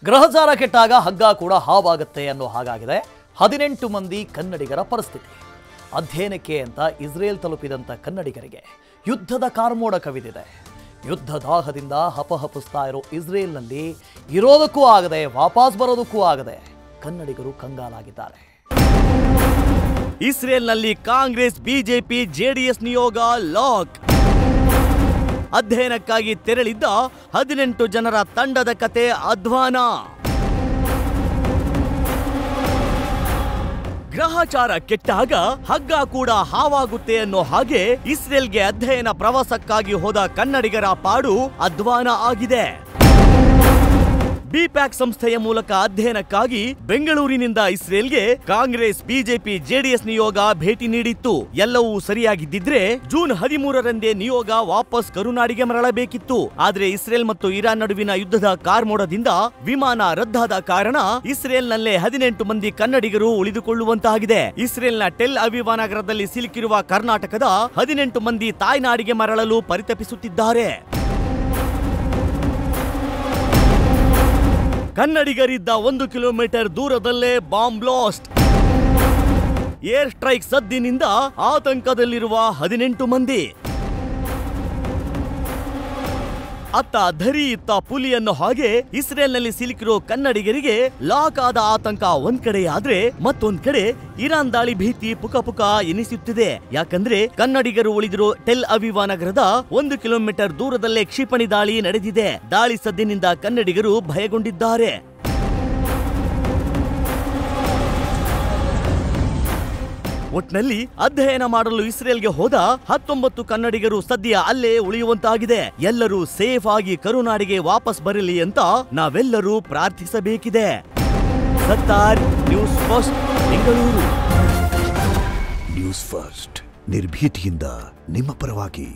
ಗ್ರಹಚಾರ ಕೆಟ್ಟಾಗ ಹಗ್ಗ ಕೂಡ ಹಾವಾಗುತ್ತೆ ಅನ್ನೋ ಹಾಗಾಗಿದೆ 18 ಮಂದಿ ಕನ್ನಡಿಗರ ಪರಿಸ್ಥಿತಿ. ಅಧ್ಯಯನಕ್ಕೆ ಅಂತ ಇಸ್ರೇಲ್ ತಲುಪಿದಂತ ಕನ್ನಡಿಗರಿಗೆ ಯುದ್ಧದ ಕಾರ್ಮೋಡ ಕವಿದಿದೆ. ಯುದ್ಧ ದಾಹದಿಂದ ಹಪಹಪಿಸ್ತಾ ಇರೋ ಇಸ್ರೇಲ್ನಲ್ಲಿ ಇರೋದಕ್ಕೂ ಆಗದೆ ವಾಪಸ್ ಬರೋದಕ್ಕೂ ಆಗದೆ ಕನ್ನಡಿಗರು ಕಂಗಾಲಾಗಿದ್ದಾರೆ. ಇಸ್ರೇಲ್ನಲ್ಲಿ ಕಾಂಗ್ರೆಸ್ ಬಿಜೆಪಿ ಜೆಡಿಎಸ್ ನಿಯೋಗ ಲಾಕ್. ಅಧ್ಯಯನಕ್ಕಾಗಿ ತೆರಳಿದ್ದ 18 ಜನರ ತಂಡದ ಕತೆ ಅಧ್ವಾನ. ಗ್ರಹಚಾರ ಕೆಟ್ಟಾಗ ಹಗ್ಗ ಕೂಡ ಹಾವಾಗುತ್ತೆ ಅನ್ನೋ ಹಾಗೆ ಇಸ್ರೇಲ್ಗೆ ಅಧ್ಯಯನ ಪ್ರವಾಸಕ್ಕಾಗಿ ಹೋದ ಕನ್ನಡಿಗರ ಪಾಡು ಅಧ್ವಾನ ಆಗಿದೆ. ಬಿಪ್ಯಾಕ್ ಸಂಸ್ಥೆಯ ಮೂಲಕ ಅಧ್ಯಯನಕ್ಕಾಗಿ ಬೆಂಗಳೂರಿನಿಂದ ಇಸ್ರೇಲ್ಗೆ ಕಾಂಗ್ರೆಸ್ ಬಿಜೆಪಿ ಜೆಡಿಎಸ್ ನಿಯೋಗ ಭೇಟಿ ನೀಡಿತ್ತು. ಎಲ್ಲವೂ ಸರಿಯಾಗಿದ್ದಿದ್ರೆ ಜೂನ್ 13ರಂದೇ ನಿಯೋಗ ವಾಪಸ್ ಕರುನಾಡಿಗೆ ಮರಳಬೇಕಿತ್ತು. ಆದ್ರೆ ಇಸ್ರೇಲ್ ಮತ್ತು ಇರಾನ್ ನಡುವಿನ ಯುದ್ಧದ ಕಾರ್ಮೋಡದಿಂದ ವಿಮಾನ ರದ್ದಾದ ಕಾರಣ ಇಸ್ರೇಲ್ನಲ್ಲೇ 18 ಮಂದಿ ಕನ್ನಡಿಗರು ಉಳಿದುಕೊಳ್ಳುವಂತಾಗಿದೆ. ಇಸ್ರೇಲ್ನ ಟೆಲ್ ಅವೀವ್ ನಗರದಲ್ಲಿ ಸಿಲುಕಿರುವ ಕರ್ನಾಟಕದ 18 ಮಂದಿ ತಾಯ್ನಾಡಿಗೆ ಮರಳಲು ಪರಿತಪಿಸುತ್ತಿದ್ದಾರೆ. ಕನ್ನಡಿಗರಿದ್ದ 1 ಕಿಲೋಮೀಟರ್ ದೂರದಲ್ಲೇ ಬಾಂಬ್ ಬ್ಲಾಸ್ಟ್. ಏರ್ ಸ್ಟ್ರೈಕ್ ಸದ್ದಿನಿಂದ ಆತಂಕದಲ್ಲಿರುವ 18 ಮಂದಿ. ಅತ್ತ ಧರಿ ಇತ್ತ ಪುಲಿ ಅನ್ನೋ ಹಾಗೆ ಇಸ್ರೇಲ್ನಲ್ಲಿ ಸಿಲುಕಿರೋ ಕನ್ನಡಿಗರಿಗೆ ಲಾಕ್ ಆದ ಆತಂಕ ಒಂದ್ ಕಡೆ ಆದ್ರೆ ಮತ್ತೊಂದ್ ಕಡೆ ಇರಾನ್ ದಾಳಿ ಭೀತಿ ಪುಕ ಎನಿಸುತ್ತಿದೆ. ಯಾಕಂದ್ರೆ ಕನ್ನಡಿಗರು ಉಳಿದಿರೋ ಟೆಲ್ ಅವೀವ್ ನಗರದ 1 ಕಿಲೋಮೀಟರ್ ದೂರದಲ್ಲೇ ಕ್ಷಿಪಣಿ ದಾಳಿ ನಡೆದಿದೆ. ದಾಳಿ ಸದ್ದಿನಿಂದ ಕನ್ನಡಿಗರು ಭಯಗೊಂಡಿದ್ದಾರೆ. ಒಟ್ನಲ್ಲಿ ಅಧ್ಯಯನ ಮಾಡಲು ಇಸ್ರೇಲ್ಗೆ ಹೋದ 19 ಕನ್ನಡಿಗರು ಸದ್ಯ ಅಲ್ಲೇ ಉಳಿಯುವಂತಾಗಿದೆ. ಎಲ್ಲರೂ ಸೇಫ್ ಆಗಿ ಕರುನಾಡಿಗೆ ವಾಪಸ್ ಬರಲಿ ಅಂತ ನಾವೆಲ್ಲರೂ ಪ್ರಾರ್ಥಿಸಬೇಕಿದೆ. Sattar, news first, Bengaluru. News first ನಿರ್ಭೀತಿಯಿಂದ ನಿಮ್ಮ ಪರವಾಗಿ.